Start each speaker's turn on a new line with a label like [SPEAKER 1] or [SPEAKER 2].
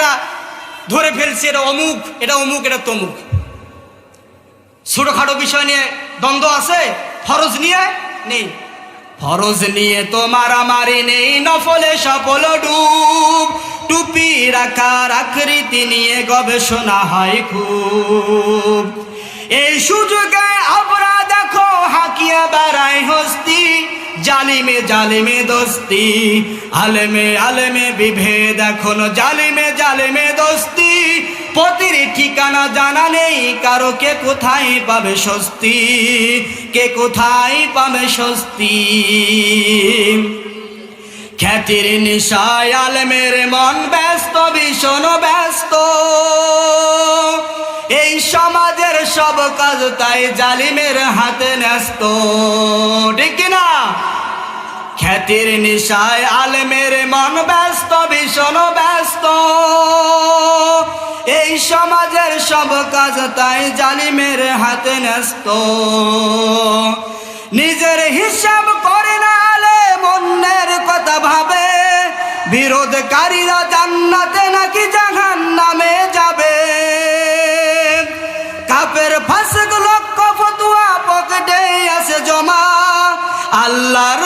[SPEAKER 1] একটা ধরে ফেলছে, এটা অমুক, এটা অমুক, এটা তমুক। ছোটখাটো বিষয় নিয়ে দ্বন্দ্ব আছে, ফরজ নিয়ে নেই। ফরজ নিয়ে তো মারামারি নেই, নফলে সফল ডুব। টুপি রাখার আকৃতি নিয়ে গবেষণা হয় খুব। এই সুযোগে আমরা দেখো হাকিয়া বেড়ায় হস্তি, জালিমে জালিমে দোস্তি। আলেমে আলেমে বিভেদ এখনো, জালিমে জালিমে দোস্তি। পতির ঠিকানা জানা নেই কারো, কে কোথায় পাবে স্বস্তি, কে কোথায় পাবে স্বস্তি। খ্যাতির নেশায় আলেমের মন ব্যস্ত, ভীষণ ব্যস্ত। এই সমাজের সব কাজ তাই জালিমের হাতে ন্যস্ত, ঠিক কিনা? খ্যাতির নেশায় আলেমের মন ব্যস্ত, ভীষণ ব্যস্ত। এই সমাজের সব কাজ তাই জালিমের হাতে ন্যস্ত। নিজের হিসাব করে না আলেম, অন্যের কথা ভাবে। বিরোধকারীরা জান্নাতে নাকি জাহান্নামে যাবে। কাফের ফাসিক লক্ষ ফতোয়া পকেটে আছে জমা, আল্লাহর